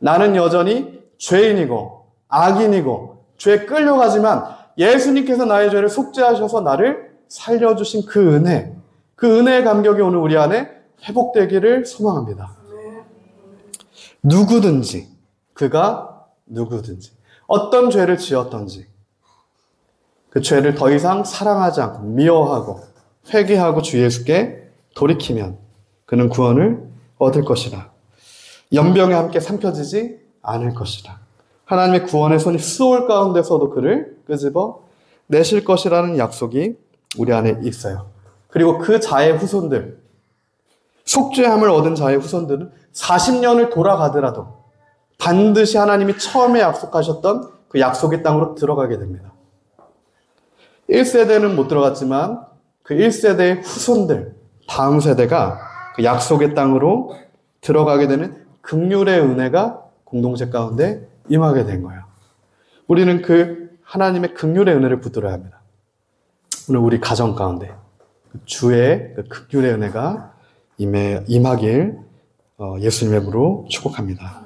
나는 여전히 죄인이고 악인이고 죄에 끌려가지만 예수님께서 나의 죄를 속죄하셔서 나를 살려주신 그 은혜, 그 은혜의 감격이 오늘 우리 안에 회복되기를 소망합니다. 누구든지, 그가 누구든지 어떤 죄를 지었던지 그 죄를 더 이상 사랑하지 않고 미워하고 회개하고 주 예수께 돌이키면 그는 구원을 얻을 것이라. 연병에 함께 삼켜지지 않을 것이라. 하나님의 구원의 손이 수월 가운데서도 그를 끄집어 내실 것이라는 약속이 우리 안에 있어요. 그리고 그 자의 후손들, 속죄함을 얻은 자의 후손들은 40년을 돌아가더라도 반드시 하나님이 처음에 약속하셨던 그 약속의 땅으로 들어가게 됩니다. 1세대는 못 들어갔지만 그 1세대의 후손들, 다음 세대가 그 약속의 땅으로 들어가게 되는 긍휼의 은혜가 공동체 가운데 임하게 된 거예요. 우리는 그 하나님의 긍휼의 은혜를 붙들어야 합니다. 오늘 우리 가정 가운데 주의 그 긍휼의 은혜가 임하길 예수님의 이름으로 축복합니다.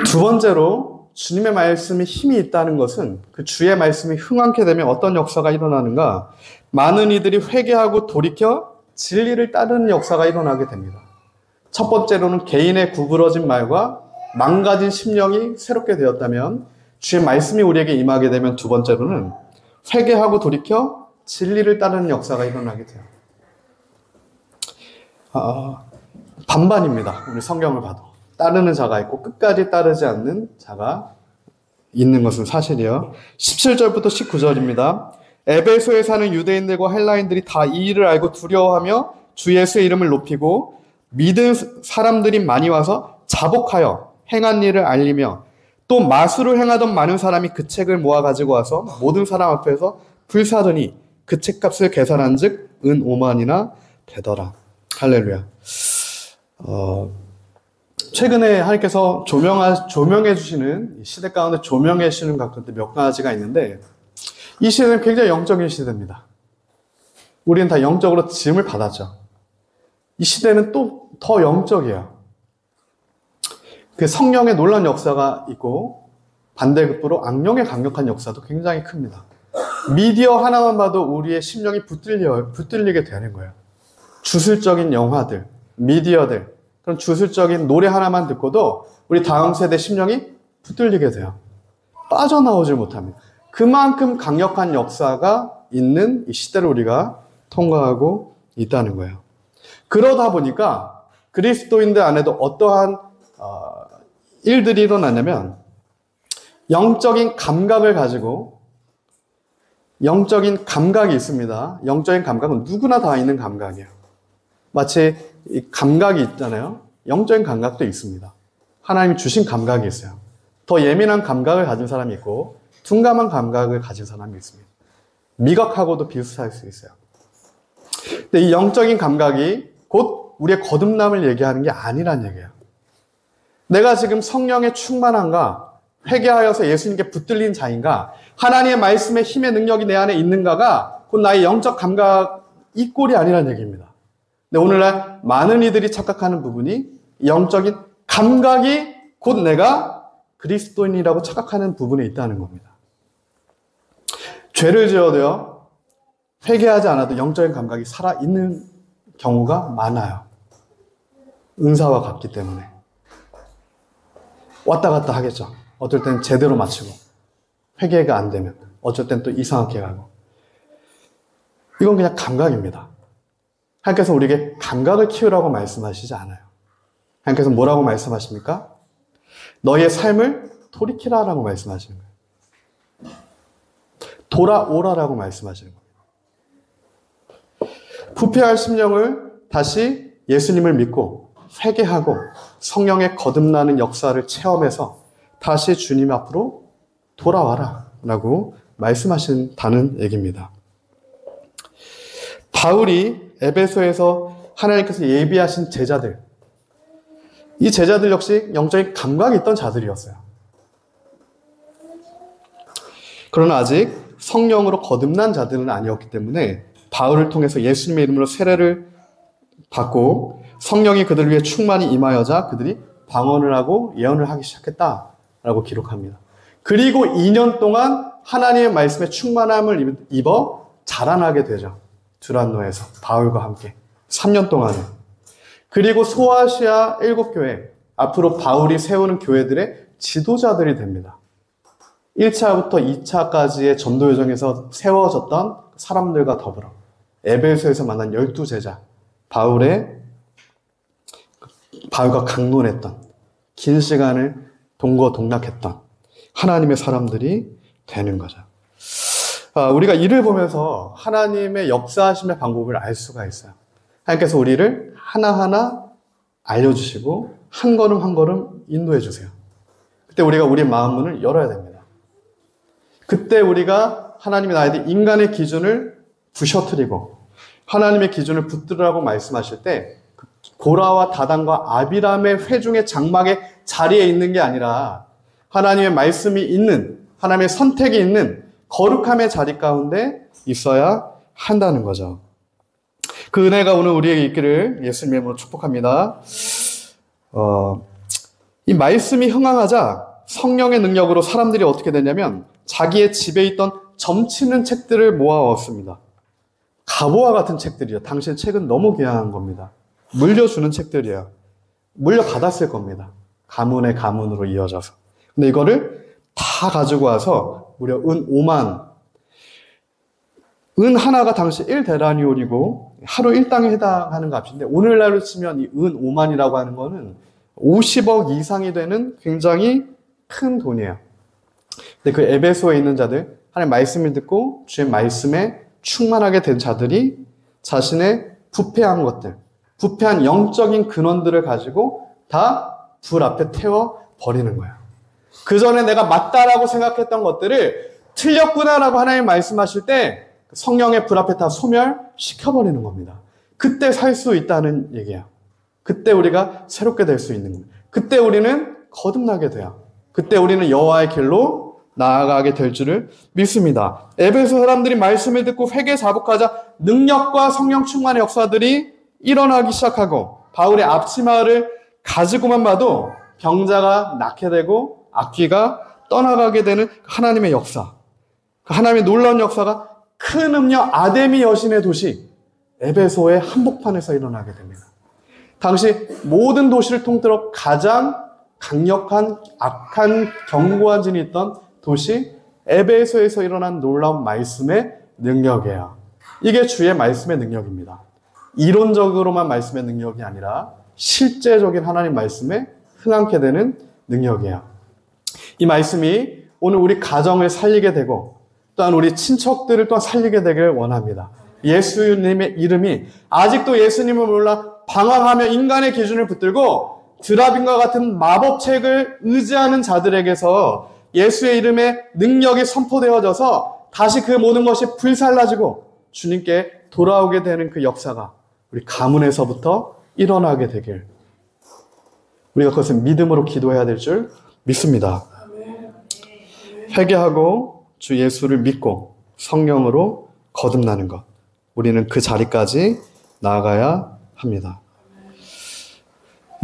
두 번째로 주님의 말씀이 힘이 있다는 것은 그 주의 말씀이 흥왕케 되면 어떤 역사가 일어나는가? 많은 이들이 회개하고 돌이켜 진리를 따르는 역사가 일어나게 됩니다. 첫 번째로는 개인의 구부러진 말과 망가진 심령이 새롭게 되었다면 주의 말씀이 우리에게 임하게 되면 두 번째로는 회개하고 돌이켜 진리를 따르는 역사가 일어나게 돼요. 반반입니다. 우리 성경을 봐도. 따르는 자가 있고 끝까지 따르지 않는 자가 있는 것은 사실이에요. 17절부터 19절입니다. 에베소에 사는 유대인들과 헬라인들이 다 이 일을 알고 두려워하며 주 예수의 이름을 높이고 믿은 사람들이 많이 와서 자복하여 행한 일을 알리며 또 마술을 행하던 많은 사람이 그 책을 모아 가지고 와서 모든 사람 앞에서 불사더니 그 책값을 계산한 즉 은 5만이나 되더라. 할렐루야. 최근에 하나님께서 조명해 주시는 시대 가운데 조명해 주시는 것들 몇 가지가 있는데 이 시대는 굉장히 영적인 시대입니다. 우리는 다 영적으로 지음을 받았죠. 이 시대는 또 더 영적이에요. 그 성령의 놀라운 역사가 있고 반대급부로 악령의 강력한 역사도 굉장히 큽니다. 미디어 하나만 봐도 우리의 심령이 붙들리게 되는 거예요. 주술적인 영화들, 미디어들, 그런 주술적인 노래 하나만 듣고도 우리 다음 세대 심령이 붙들리게 돼요. 빠져나오질 못합니다. 그만큼 강력한 역사가 있는 이 시대를 우리가 통과하고 있다는 거예요. 그러다 보니까 그리스도인들 안에도 어떠한 일들이 일어나냐면 영적인 감각을 가지고 영적인 감각이 있습니다. 영적인 감각은 누구나 다 있는 감각이에요. 마치 이 감각이 있잖아요. 영적인 감각도 있습니다. 하나님이 주신 감각이 있어요. 더 예민한 감각을 가진 사람이 있고 둔감한 감각을 가진 사람이 있습니다. 미각하고도 비슷할 수 있어요. 근데 이 영적인 감각이 곧 우리의 거듭남을 얘기하는 게 아니란 얘기예요. 내가 지금 성령에 충만한가? 회개하여서 예수님께 붙들린 자인가? 하나님의 말씀의 힘의 능력이 내 안에 있는가가 곧 나의 영적 감각 이 꼴이 아니란 얘기입니다. 근데 오늘날 많은 이들이 착각하는 부분이 영적인 감각이 곧 내가 그리스도인이라고 착각하는 부분에 있다는 겁니다. 죄를 지어도요, 회개하지 않아도 영적인 감각이 살아있는 경우가 많아요. 은사와 같기 때문에. 왔다 갔다 하겠죠. 어떨 땐 제대로 맞추고, 회개가 안 되면, 어쩔 땐 또 이상하게 가고. 이건 그냥 감각입니다. 하나님께서 우리에게 감각을 키우라고 말씀하시지 않아요. 하나님께서 뭐라고 말씀하십니까? 너의 삶을 돌이키라라고 말씀하시는 거예요. 돌아오라라고 말씀하시는 겁니다. 부패할 심령을 다시 예수님을 믿고 회개하고 성령의 거듭나는 역사를 체험해서 다시 주님 앞으로 돌아와라 라고 말씀하신다는 얘기입니다. 바울이 에베소에서 하나님께서 예비하신 제자들, 이 제자들 역시 영적인 감각이 있던 자들이었어요. 그러나 아직 성령으로 거듭난 자들은 아니었기 때문에 바울을 통해서 예수님의 이름으로 세례를 받고 성령이 그들 위해 충만히 임하여자 그들이 방언을 하고 예언을 하기 시작했다라고 기록합니다. 그리고 2년 동안 하나님의 말씀에 충만함을 입어 자라나게 되죠. 두란노에서 바울과 함께 3년 동안에. 그리고 소아시아 7교회, 앞으로 바울이 세우는 교회들의 지도자들이 됩니다. 1차부터 2차까지의 전도 여정에서 세워졌던 사람들과 더불어 에베소에서 만난 12제자, 바울과 강론했던, 긴 시간을 동거동락했던 하나님의 사람들이 되는 거죠. 우리가 이를 보면서 하나님의 역사하심의 방법을 알 수가 있어요. 하나님께서 우리를 하나하나 알려주시고 한 걸음 한 걸음 인도해 주세요. 그때 우리가 우리 마음 문을 열어야 됩니다. 그때 우리가 하나님의 나에게 인간의 기준을 부셔뜨리고 하나님의 기준을 붙들으라고 말씀하실 때 고라와 다단과 아비람의 회중의 장막의 자리에 있는 게 아니라 하나님의 말씀이 있는, 하나님의 선택이 있는 거룩함의 자리 가운데 있어야 한다는 거죠. 그 은혜가 오늘 우리에게 있기를 예수님의 이름으로 축복합니다. 이 말씀이 흥황하자 성령의 능력으로 사람들이 어떻게 되냐면 자기의 집에 있던 점치는 책들을 모아왔습니다. 가보와 같은 책들이요. 당신 책은 너무 귀한 겁니다. 물려주는 책들이에요. 물려받았을 겁니다. 가문의 가문으로 이어져서. 근데 이거를 다 가지고 와서 무려 은 5만, 은 하나가 당시 1데나리온이고 하루 1당에 해당하는 값인데 오늘날로 치면 이 은 5만이라고 하는 거는 50억 이상이 되는 굉장히 큰 돈이에요. 근데 그 에베소에 있는 자들, 하나님의 말씀을 듣고 주의 말씀에 충만하게 된 자들이 자신의 부패한 것들, 부패한 영적인 근원들을 가지고 다 불 앞에 태워 버리는 거예요. 그 전에 내가 맞다라고 생각했던 것들을 틀렸구나라고 하나님 말씀하실 때 성령의 불 앞에 다 소멸시켜버리는 겁니다. 그때 살 수 있다는 얘기예요. 그때 우리가 새롭게 될 수 있는 겁니다. 그때 우리는 거듭나게 돼요. 그때 우리는 여호와의 길로 나아가게 될 줄을 믿습니다. 에베소 사람들이 말씀을 듣고 회개 자복하자 능력과 성령 충만의 역사들이 일어나기 시작하고 바울의 앞치마를 가지고만 봐도 병자가 낫게 되고 악귀가 떠나가게 되는 하나님의 역사, 하나님의 놀라운 역사가 큰 음녀 아데미 여신의 도시 에베소의 한복판에서 일어나게 됩니다. 당시 모든 도시를 통틀어 가장 강력한 악한 견고한 진이 있던 도시 에베소에서 일어난 놀라운 말씀의 능력이에요. 이게 주의 말씀의 능력입니다. 이론적으로만 말씀의 능력이 아니라 실제적인 하나님 말씀에 흥하게 되는 능력이에요. 이 말씀이 오늘 우리 가정을 살리게 되고 또한 우리 친척들을 또한 살리게 되길 원합니다. 예수님의 이름이 아직도 예수님을 몰라 방황하며 인간의 기준을 붙들고 드라빈과 같은 마법책을 의지하는 자들에게서 예수의 이름의 능력이 선포되어져서 다시 그 모든 것이 불살라지고 주님께 돌아오게 되는 그 역사가 우리 가문에서부터 일어나게 되길 우리가 그것을 믿음으로 기도해야 될 줄 믿습니다. 회개하고 주 예수를 믿고 성령으로 거듭나는 것, 우리는 그 자리까지 나아가야 합니다.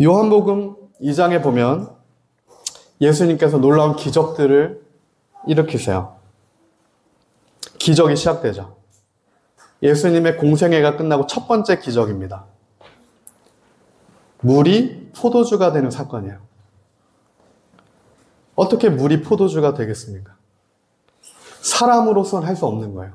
요한복음 2장에 보면 예수님께서 놀라운 기적들을 일으키세요. 기적이 시작되죠. 예수님의 공생애가 끝나고 첫 번째 기적입니다. 물이 포도주가 되는 사건이에요. 어떻게 물이 포도주가 되겠습니까? 사람으로서는 할 수 없는 거예요.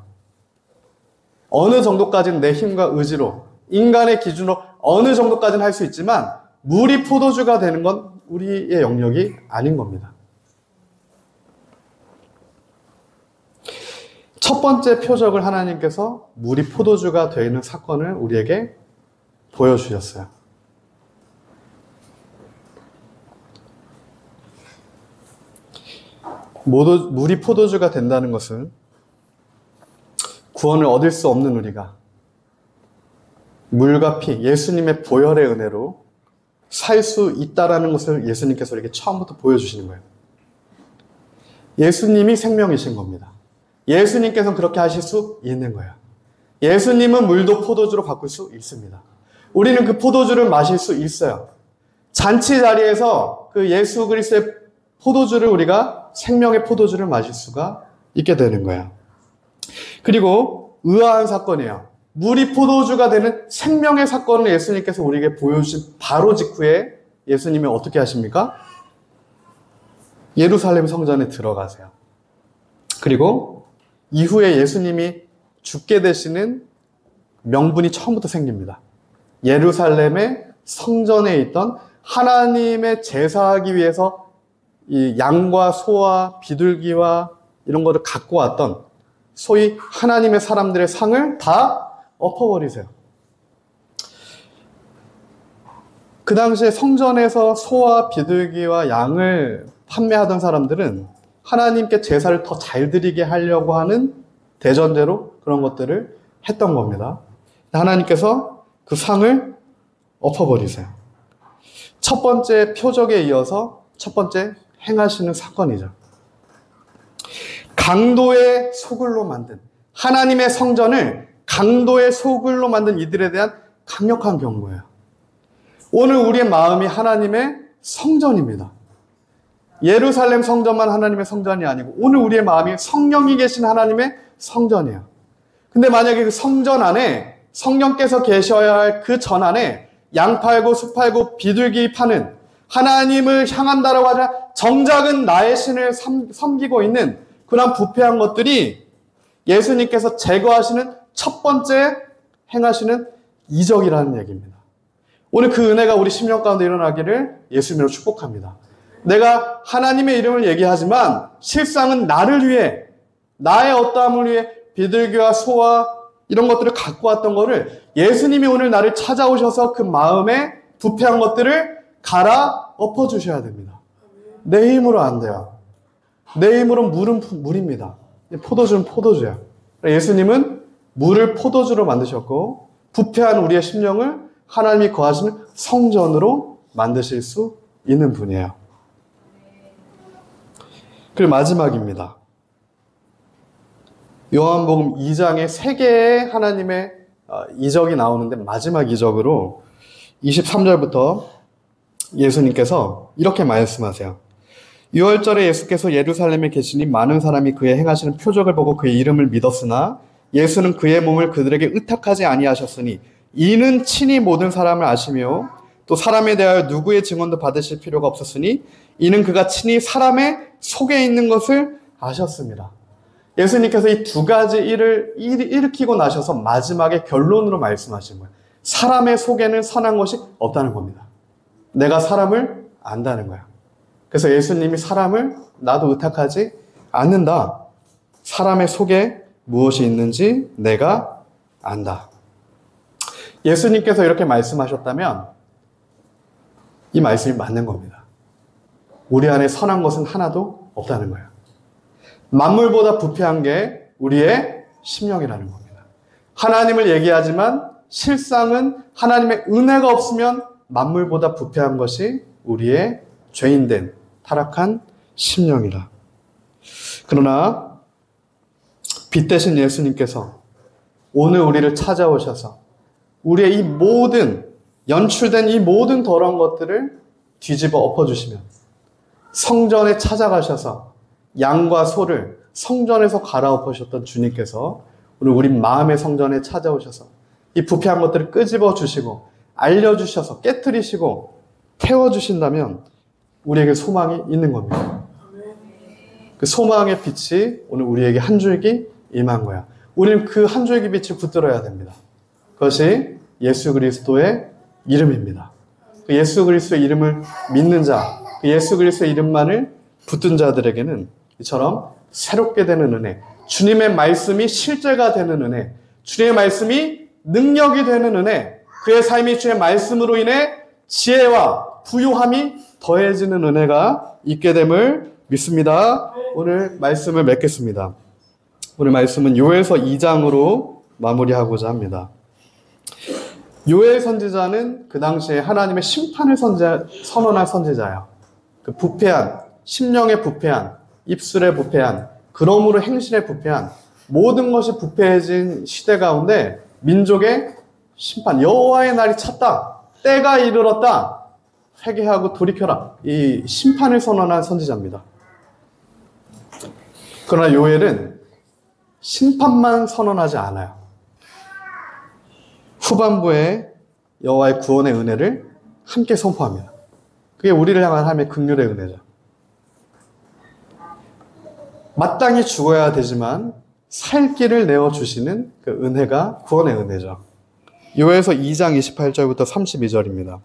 어느 정도까지는 내 힘과 의지로, 인간의 기준으로 어느 정도까지는 할 수 있지만 물이 포도주가 되는 건 우리의 영역이 아닌 겁니다. 첫 번째 표적을 하나님께서 물이 포도주가 되는 사건을 우리에게 보여주셨어요. 물이 포도주가 된다는 것은 구원을 얻을 수 없는 우리가 물과 피, 예수님의 보혈의 은혜로 살 수 있다라는 것을 예수님께서 우리에게 처음부터 보여주시는 거예요. 예수님이 생명이신 겁니다. 예수님께서는 그렇게 하실 수 있는 거예요. 예수님은 물도 포도주로 바꿀 수 있습니다. 우리는 그 포도주를 마실 수 있어요. 잔치 자리에서 그 예수 그리스도의 포도주를 우리가 생명의 포도주를 마실 수가 있게 되는 거예요. 그리고 의아한 사건이에요. 물이 포도주가 되는 생명의 사건을 예수님께서 우리에게 보여주신 바로 직후에 예수님이 어떻게 하십니까? 예루살렘 성전에 들어가세요. 그리고 이후에 예수님이 죽게 되시는 명분이 처음부터 생깁니다. 예루살렘의 성전에 있던 하나님의 제사하기 위해서 이 양과 소와 비둘기와 이런 거를 갖고 왔던 소위 하나님의 사람들의 상을 다 엎어버리세요. 그 당시에 성전에서 소와 비둘기와 양을 판매하던 사람들은 하나님께 제사를 더 잘 드리게 하려고 하는 대전제로 그런 것들을 했던 겁니다. 하나님께서 그 상을 엎어버리세요. 첫 번째 표적에 이어서 첫 번째 행하시는 사건이죠. 강도의 소굴로 만든 하나님의 성전을 강도의 소굴로 만든 이들에 대한 강력한 경고예요. 오늘 우리의 마음이 하나님의 성전입니다. 예루살렘 성전만 하나님의 성전이 아니고 오늘 우리의 마음이 성령이 계신 하나님의 성전이에요. 근데 만약에 그 성전 안에 성령께서 계셔야 할 그 전 안에 양 팔고 수 팔고 비둘기 파는 하나님을 향한다라고 하자 정작은 나의 신을 섬기고 있는 그런 부패한 것들이 예수님께서 제거하시는 첫 번째 행하시는 이적이라는 얘기입니다. 오늘 그 은혜가 우리 심령 가운데 일어나기를 예수님으로 축복합니다. 내가 하나님의 이름을 얘기하지만 실상은 나를 위해 나의 어떠함을 위해 비둘기와 소와 이런 것들을 갖고 왔던 거를 예수님이 오늘 나를 찾아오셔서 그 마음에 부패한 것들을 갈아 엎어주셔야 됩니다. 내 힘으로 안 돼요. 내 힘으로 물은 물입니다. 포도주는 포도주야. 예수님은 물을 포도주로 만드셨고 부패한 우리의 심령을 하나님이 거하시는 성전으로 만드실 수 있는 분이에요. 그리고 마지막입니다. 요한복음 2장에 3개의 하나님의 이적이 나오는데 마지막 이적으로 23절부터 예수님께서 이렇게 말씀하세요. 6월절에 예수께서 예루살렘에 계시니 많은 사람이 그의 행하시는 표적을 보고 그의 이름을 믿었으나 예수는 그의 몸을 그들에게 의탁하지 아니하셨으니 이는 친히 모든 사람을 아시며 또 사람에 대하여 누구의 증언도 받으실 필요가 없었으니 이는 그가 친히 사람의 속에 있는 것을 아셨습니다. 예수님께서 이 두 가지 일을 일으키고 나셔서 마지막에 결론으로 말씀하신 거예요. 사람의 속에는 선한 것이 없다는 겁니다. 내가 사람을 안다는 거야. 그래서 예수님이 사람을 나도 의탁하지 않는다. 사람의 속에 무엇이 있는지 내가 안다. 예수님께서 이렇게 말씀하셨다면 이 말씀이 맞는 겁니다. 우리 안에 선한 것은 하나도 없다는 거예요. 만물보다 부패한 게 우리의 심령이라는 겁니다. 하나님을 얘기하지만 실상은 하나님의 은혜가 없으면 만물보다 부패한 것이 우리의 죄인된 타락한 심령이라. 그러나 빛 대신 예수님께서 오늘 우리를 찾아오셔서 우리의 이 모든 연출된 이 모든 더러운 것들을 뒤집어 엎어주시면 성전에 찾아가셔서 양과 소를 성전에서 갈아엎으셨던 주님께서 오늘 우리 마음의 성전에 찾아오셔서 이 부패한 것들을 끄집어 주시고 알려주셔서 깨트리시고 태워주신다면 우리에게 소망이 있는 겁니다. 그 소망의 빛이 오늘 우리에게 한 줄기 임한 거야. 우리는 그 한 줄기 빛을 붙들어야 됩니다. 그것이 예수 그리스도의 이름입니다. 그 예수 그리스도의 이름을 믿는 자, 그 예수 그리스도의 이름만을 붙든 자들에게는 이처럼 새롭게 되는 은혜, 주님의 말씀이 실제가 되는 은혜, 주님의 말씀이 능력이 되는 은혜, 그의 삶이 주의 말씀으로 인해 지혜와 부요함이 더해지는 은혜가 있게 됨을 믿습니다. 오늘 말씀을 맺겠습니다. 오늘 말씀은 요엘서 2장으로 마무리하고자 합니다. 요엘 선지자는 그 당시에 하나님의 심판을 선언한 선지자예요. 그 부패한, 심령의 부패한, 입술의 부패한, 그러므로 행실의 부패한 모든 것이 부패해진 시대 가운데 민족의 심판, 여호와의 날이 찼다, 때가 이르렀다, 회개하고 돌이켜라, 이 심판을 선언한 선지자입니다. 그러나 요엘은 심판만 선언하지 않아요. 후반부에 여호와의 구원의 은혜를 함께 선포합니다. 그게 우리를 향한 하나님의 긍휼의 은혜죠. 마땅히 죽어야 되지만 살 길을 내어주시는 그 은혜가 구원의 은혜죠. 요엘서 2장 28절부터 32절입니다.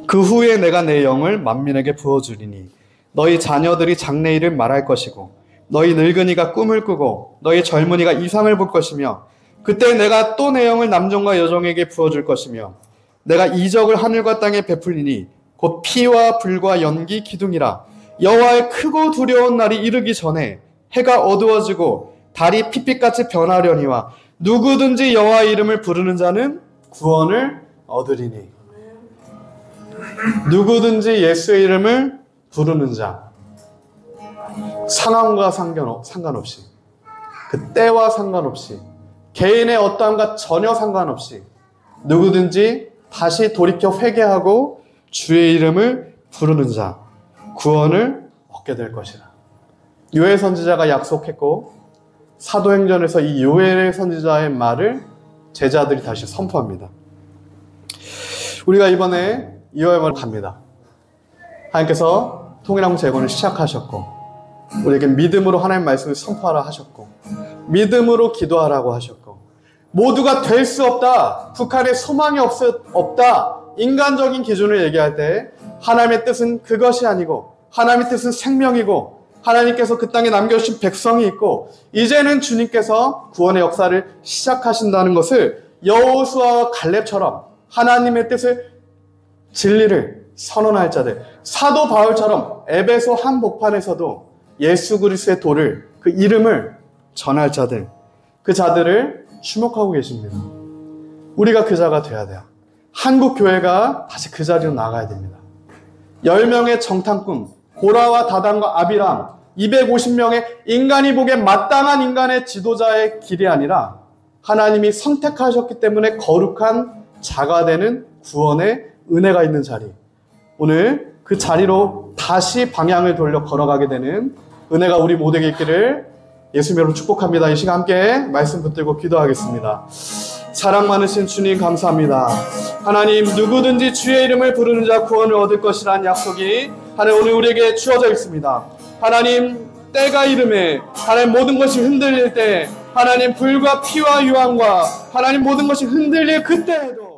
그 후에 내가 내 영을 만민에게 부어주리니 너희 자녀들이 장래일을 말할 것이고 너희 늙은이가 꿈을 꾸고 너희 젊은이가 이상을 볼 것이며 그때 내가 또 내 영을 남종과 여종에게 부어줄 것이며 내가 이적을 하늘과 땅에 베풀리니 곧 피와 불과 연기 기둥이라. 여호와의 크고 두려운 날이 이르기 전에 해가 어두워지고 달이 핏빛같이 변하려니와 누구든지 여호와의 이름을 부르는 자는 구원을 얻으리니. 누구든지 예수의 이름을 부르는 자, 상황과 상관없이, 그 때와 상관없이, 개인의 어떠함과 전혀 상관없이 누구든지 다시 돌이켜 회개하고 주의 이름을 부르는 자, 구원을 얻게 될 것이라. 요엘 선지자가 약속했고 사도행전에서 이 요엘 선지자의 말을 제자들이 다시 선포합니다. 우리가 이번에 이월을 갑니다. 하나님께서 통일한국 재건을 시작하셨고 우리에게 믿음으로 하나님의 말씀을 선포하라 하셨고 믿음으로 기도하라고 하셨고 모두가 될 수 없다, 북한에 소망이 없다, 인간적인 기준을 얘기할 때 하나님의 뜻은 그것이 아니고 하나님의 뜻은 생명이고 하나님께서 그 땅에 남겨주신 백성이 있고 이제는 주님께서 구원의 역사를 시작하신다는 것을 여호수아와 갈렙처럼 하나님의 뜻을, 진리를 선언할 자들, 사도 바울처럼 에베소 한복판에서도 예수 그리스도의 도를, 그 이름을 전할 자들, 그 자들을 주목하고 계십니다. 우리가 그 자가 돼야 돼요. 한국 교회가 다시 그 자리로 나가야 됩니다. 10명의 정탐꾼, 고라와 다단과 아비람, 250명의 인간이 보기에 마땅한 인간의 지도자의 길이 아니라 하나님이 선택하셨기 때문에 거룩한 자가 되는 구원의 은혜가 있는 자리, 오늘 그 자리로 다시 방향을 돌려 걸어가게 되는 은혜가 우리 모두에게 있기를 예수님으로 축복합니다. 이 시간 함께 말씀 붙들고 기도하겠습니다. 사랑 많으신 주님 감사합니다. 하나님, 누구든지 주의 이름을 부르는 자 구원을 얻을 것이라는 약속이 하나님 오늘 우리에게 주어져 있습니다. 하나님, 때가 이름에 하나님 모든 것이 흔들릴 때, 하나님 불과 피와 유황과 하나님 모든 것이 흔들릴 그때에도